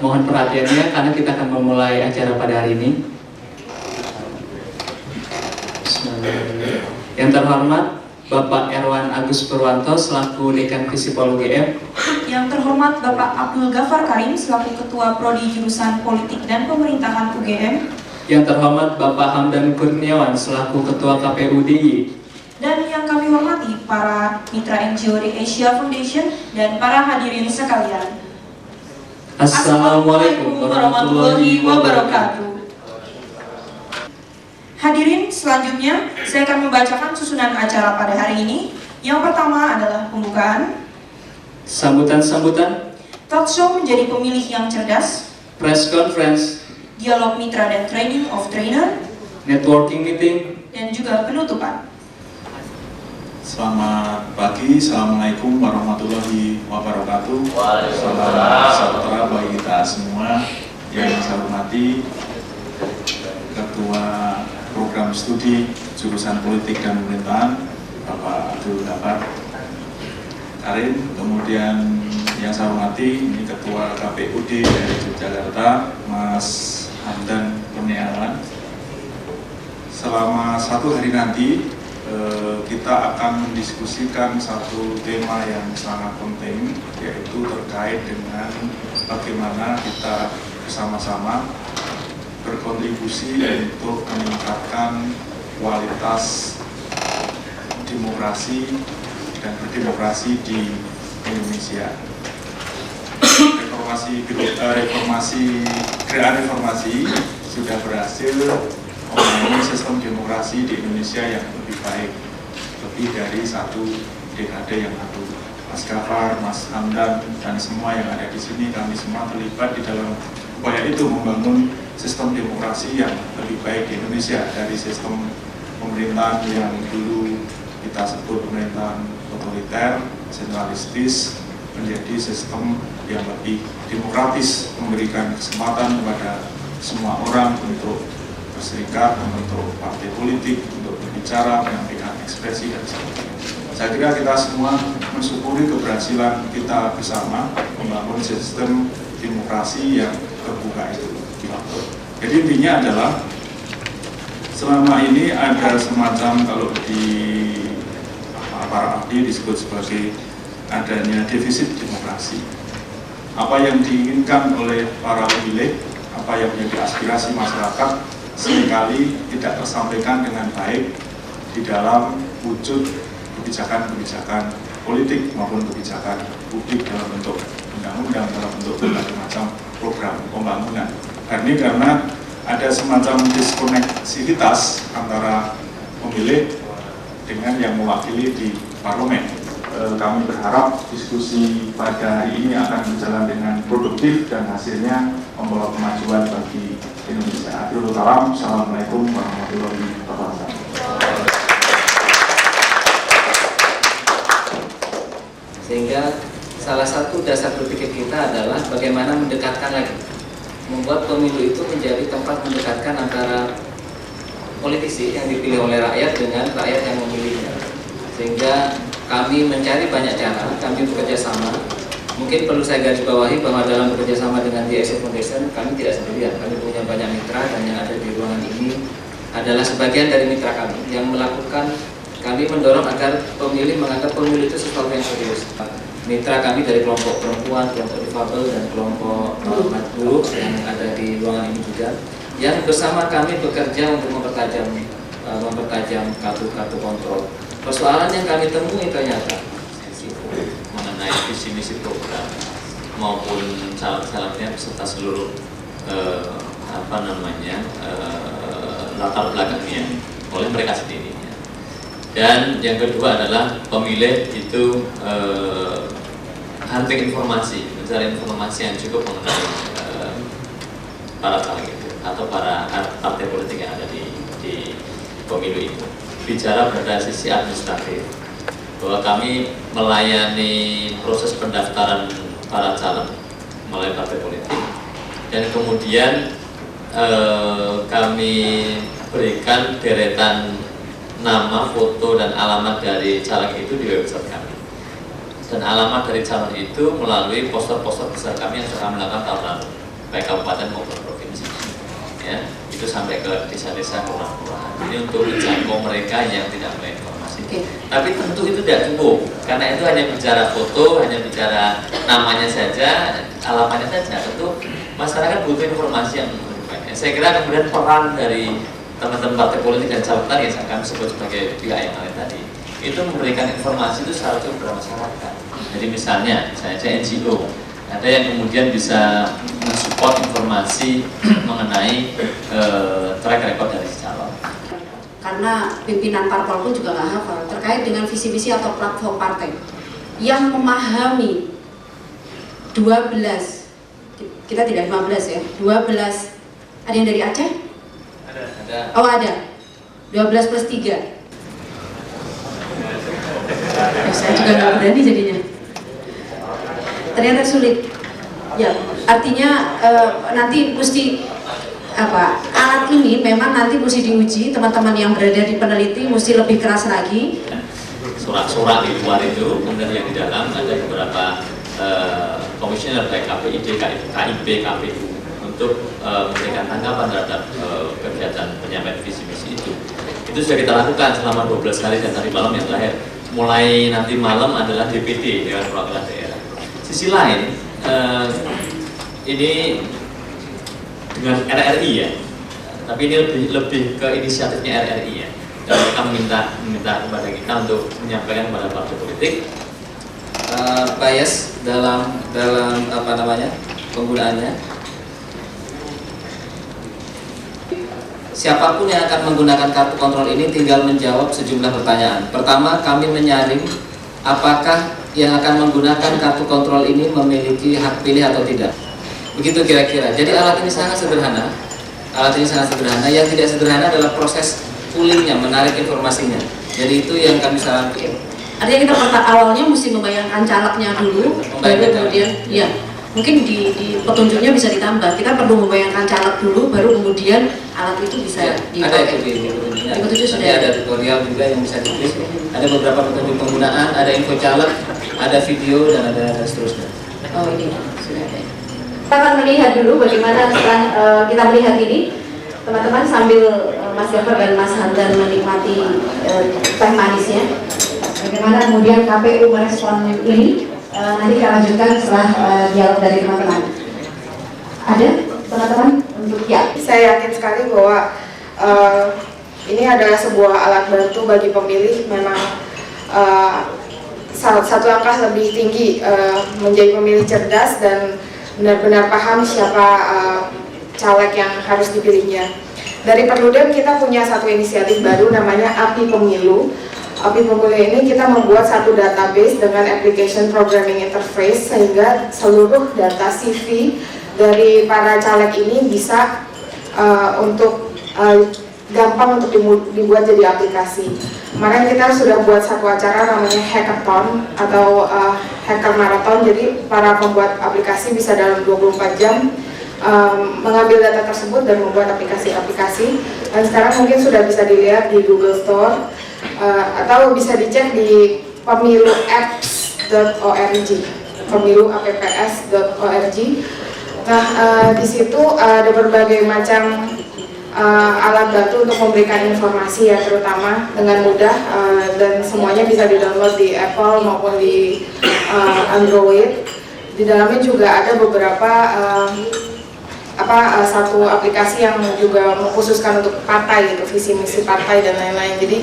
mohon perhatiannya karena kita akan memulai acara pada hari ini. Yang terhormat Bapak Erwan Agus Purwanto selaku Dekan Visipol UGM. Yang terhormat Bapak Abdul Ghafar Karim selaku Ketua Prodi Jurusan Politik dan Pemerintahan UGM. Yang terhormat Bapak Hamdan Kurniawan selaku Ketua KPU DIY. Dan yang kami hormati para mitra NGO di Asia Foundation dan para hadirin sekalian. Assalamualaikum warahmatullahi wabarakatuh. Hadirin, selanjutnya saya akan membacakan susunan acara pada hari ini. Yang pertama adalah pembukaan, Sambutan-sambutan, talk show menjadi pemilih yang cerdas, press conference, dialog mitra dan training of trainer, networking meeting, dan juga penutupan. Selamat pagi, Assalamualaikum warahmatullahi wabarakatuh. Salam sejahtera bagi kita semua. Yang saya hormati Ketua Program Studi Jurusan Politik dan Pemerintahan Bapak Abdul Ghafar Karim. Kemudian yang saya hormati ini Ketua KPUD dari Yogyakarta Mas Hamdan Kurniawan. Selama satu hari nanti kita akan mendiskusikan satu tema yang sangat penting, yaitu terkait dengan bagaimana kita bersama-sama berkontribusi untuk meningkatkan kualitas demokrasi dan berdemokrasi di Indonesia. Gerakan reformasi sudah berhasil membangun sistem demokrasi di Indonesia yang lebih baik, lebih dari satu dekade yang lalu. Mas Ghafar, Mas Hamdan, dan semua yang ada di sini, kami semua terlibat di dalam upaya itu membangun sistem demokrasi yang lebih baik di Indonesia, dari sistem pemerintahan yang dulu kita sebut pemerintahan otoriter, sentralistis, menjadi sistem yang lebih demokratis, memberikan kesempatan kepada semua orang untuk berserikat, membentuk partai politik, untuk berbicara, menyampaikan ekspresi dan sebagainya. Saya kira kita semua mensyukuri keberhasilan kita bersama membangun sistem demokrasi yang terbuka itu. Jadi intinya adalah selama ini ada semacam, kalau di para ahli disebut sebagai adanya defisit demokrasi. Apa yang diinginkan oleh para pemilih, apa yang menjadi aspirasi masyarakat seringkali tidak tersampaikan dengan baik di dalam wujud kebijakan-kebijakan politik maupun kebijakan publik dalam bentuk undang-undang, dalam bentuk berbagai macam program pembangunan. Karena ada semacam diskoneksivitas antara pemilih dengan yang mewakili di parlemen. Kami berharap diskusi pada hari ini akan berjalan dengan produktif dan hasilnya membawa kemajuan bagi Indonesia. Akhirul kalam, Assalamualaikum warahmatullahi wabarakatuh. Sehingga salah satu dasar berpikir kita adalah bagaimana mendekatkan lagi, membuat pemilu itu menjadi tempat mendekatkan antara politisi yang dipilih oleh rakyat dengan rakyat yang memilihnya. Sehingga kami mencari banyak cara, kami bekerja sama. Mungkin perlu saya garis bawahi bahwa dalam bekerja sama dengan The Asia Foundation kami tidak sendirian, kami punya banyak mitra, dan yang ada di ruangan ini adalah sebagian dari mitra kami yang melakukan. Kami mendorong agar pemilih menganggap pemilu itu sesuatu yang serius. Mitra kami dari kelompok perempuan, kelompok difabel, dan kelompok buruh yang ada di ruangan ini juga, yang bersama kami bekerja untuk mempertajam kartu-kartu kontrol. Persoalan yang kami temui ternyata mengenai visi misi program maupun caleg-calegnya beserta seluruh latar belakangnya oleh mereka sendiri. Dan yang kedua adalah pemilih itu hunting informasi, mencari informasi yang cukup mengenai para caleg itu atau para partai politik yang ada di pemilu itu. Bicara pada sisi administratif, bahwa kami melayani proses pendaftaran para caleg melalui partai politik, dan kemudian kami berikan deretan nama, foto, dan alamat dari caleg itu di website kami. Dan alamat dari calon itu melalui poster-poster besar kami yang sudah melakukan tahun lalu, baik kabupaten maupun provinsi. Ya, itu sampai ke desa-desa kelurahan. Ini untuk menjangkau mereka yang tidak memiliki informasi. Tapi tentu itu tidak cukup, karena itu hanya bicara foto, hanya bicara namanya saja, alamatnya saja. Tentu masyarakat butuh informasi yang lebih banyak. Saya kira kemudian peran dari teman-teman partai politik dan caleg tadi yang kami sebut sebagai pihak yang lain tadi, itu memberikan informasi itu secara cukup kepada masyarakat. Jadi misalnya NGO, ada yang kemudian bisa mensupport informasi mengenai track record dari si calon. Karena pimpinan parpol pun juga nggak hafal terkait dengan visi-visi atau platform partai yang memahami 12, kita tidak 15 ya, 12, ada yang dari Aceh? Ada. Oh ada, 12 plus 3. Saya juga nggak berani jadinya. Ternyata sulit. Ya, artinya nanti mesti alat ini memang nanti mesti diuji, teman-teman yang berada di peneliti mesti lebih keras lagi. Surat-surat di luar itu, kemudian yang di dalam ada beberapa komisioner baik KPID, KIP, KPU untuk memberikan tanggapan terhadap kegiatan penyampaian visi misi itu. Itu sudah kita lakukan selama 12 hari dan tadi malam yang terakhir. Mulai nanti malam adalah DPT, Dewan Perwakilan Daerah. Sisi lain, ini dengan RRI ya, tapi ini lebih ke inisiatifnya RRI ya. Dan mereka meminta kepada kita untuk menyampaikan kepada partai politik bias dalam apa namanya penggunaannya. Siapapun yang akan menggunakan kartu kontrol ini tinggal menjawab sejumlah pertanyaan. Pertama, kami menyaring apakah yang akan menggunakan kartu kontrol ini memiliki hak pilih atau tidak. Begitu kira-kira. Jadi alat ini sangat sederhana. Alat ini sangat sederhana. Yang tidak sederhana adalah proses pullingnya, menarik informasinya. Jadi itu yang kami sarankan. Artinya kita awalnya mesti membayangkan calegnya dulu, baru kemudian ya mungkin di petunjuknya bisa ditambah. Kita perlu membayangkan caleg dulu, baru kemudian alat itu bisa ada itu di petunjuknya. Di petunjuk sudah ada tutorial juga yang bisa diklik. Ada beberapa petunjuk penggunaan, ada info caleg, ada video dan ada seterusnya. Oh ini sudah ada. Kita akan melihat dulu bagaimana setelah kita melihat ini, teman-teman sambil Mas Jafar dan Mas Hamdan menikmati teh manisnya. Bagaimana kemudian KPU merespon ini? Nanti kita lanjutkan setelah dialog dari teman-teman. Ada teman-teman untuk ya? Saya yakin sekali bahwa ini adalah sebuah alat bantu bagi pemilih. Memang satu langkah lebih tinggi menjadi pemilih cerdas dan benar-benar paham siapa caleg yang harus dipilihnya. Dari Perludem kita punya satu inisiatif baru namanya API Pemilu. API Pemilu ini kita membuat satu database dengan application programming interface sehingga seluruh data CV dari para caleg ini bisa gampang untuk dibuat jadi aplikasi. Kemarin kita sudah buat satu acara namanya hackathon atau hacker marathon. Jadi para pembuat aplikasi bisa dalam 24 jam mengambil data tersebut dan membuat aplikasi-aplikasi. Dan sekarang mungkin sudah bisa dilihat di Google Store atau bisa dicek di pemiluapps.org, pemiluapps.org. Nah, di situ ada berbagai macam alat bantu untuk memberikan informasi ya, terutama dengan mudah dan semuanya bisa di-download di Apple maupun di Android. Di dalamnya juga ada beberapa satu aplikasi yang juga mengkhususkan untuk partai gitu, visi misi partai dan lain-lain. Jadi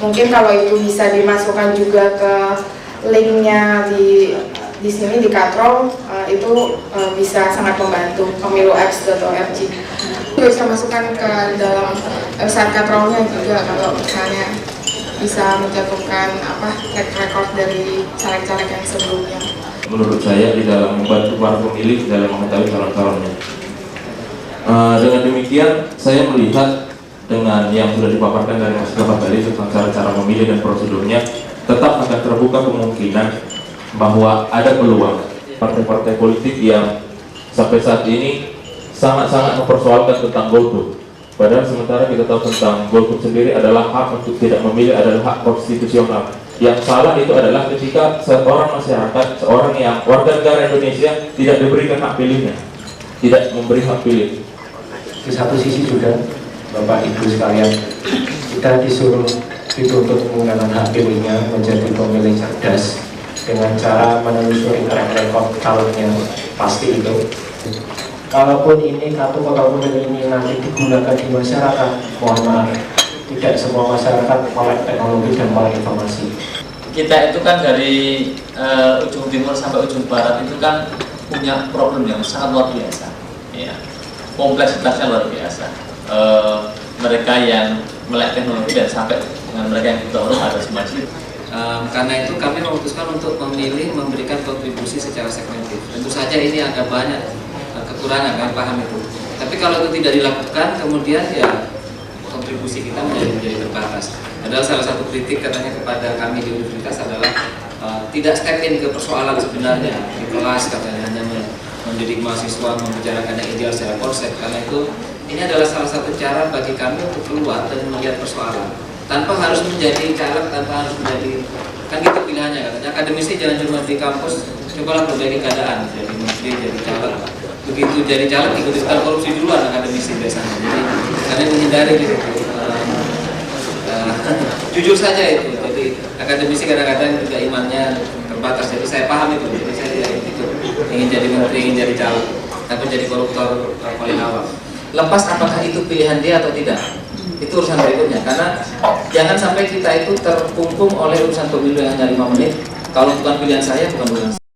mungkin kalau itu bisa dimasukkan juga ke linknya di sini di Katrol, itu bisa sangat membantu pemiluapps.org. Bisa masukkan ke dalam website Katrolnya juga kalau misalnya bisa mencantumkan track record dari caleg-caleg yang sebelumnya. Menurut saya di dalam membantu para pemilih dalam mengetahui calon-calonnya. Dengan demikian saya melihat dengan yang sudah dipaparkan dari Mas Jafar tadi tentang cara-cara memilih dan prosedurnya, tetap akan terbuka kemungkinan bahwa ada peluang partai-partai politik yang sampai saat ini sangat-sangat mempersoalkan tentang golput. Padahal sementara kita tahu tentang golput sendiri adalah hak untuk tidak memilih adalah hak konstitusional. Yang salah itu adalah ketika seorang masyarakat, seorang yang warga negara Indonesia tidak diberikan hak pilihnya, tidak memberi hak pilih. Di satu sisi juga, Bapak Ibu sekalian, kita disuruh dituntut menggunakan hak pilihnya menjadi pemilih cerdas dengan cara menelusuri track record calonnya pasti itu. Kalaupun ini kartu kota pemilih ini nanti digunakan di masyarakat, mohon maaf, tidak semua masyarakat melek teknologi dan melek informasi. Kita itu kan dari ujung timur sampai ujung barat itu kan punya problem yang sangat luar biasa, ya. Kompleksitasnya luar biasa. Mereka yang melek teknologi dan sampai dengan mereka yang buta huruf ada semua jenis. Karena itu kami memutuskan untuk memilih memberikan kontribusi secara segmentif. Tentu saja ini ada banyak kekurangan, kami paham itu. Tapi kalau itu tidak dilakukan, kemudian ya kontribusi kita menjadi terbatas. Adalah salah satu kritik katanya kepada kami di universitas adalah tidak step in ke persoalan sebenarnya di kelas, katanya hanya mendidik mahasiswa membicarakan yang ideal secara konsep. Karena itu ini adalah salah satu cara bagi kami untuk keluar dan melihat persoalan tanpa harus menjadi caleg, tanpa harus menjadi, kan gitu pilihannya katanya. Akademisi jangan cuma di kampus, cobalah perbaiki keadaan, jadi menteri, jadi caleg. Begitu jadi caleg ikut-ikutan korupsi duluan akademisi biasanya. Jadi karena menghindari gitu. Jujur saja itu. Jadi akademisi kadang-kadang juga imannya terbatas. Jadi saya paham itu. Jadi saya tidak ikut ingin jadi menteri, ingin jadi caleg, tapi jadi koruptor paling awal. Lepas apakah itu pilihan dia atau tidak, itu urusan berikutnya. Karena jangan sampai kita itu terkungkung oleh urusan pemilu yang hanya 5 menit. Kalau bukan pilihan saya, bukan pilihan saya.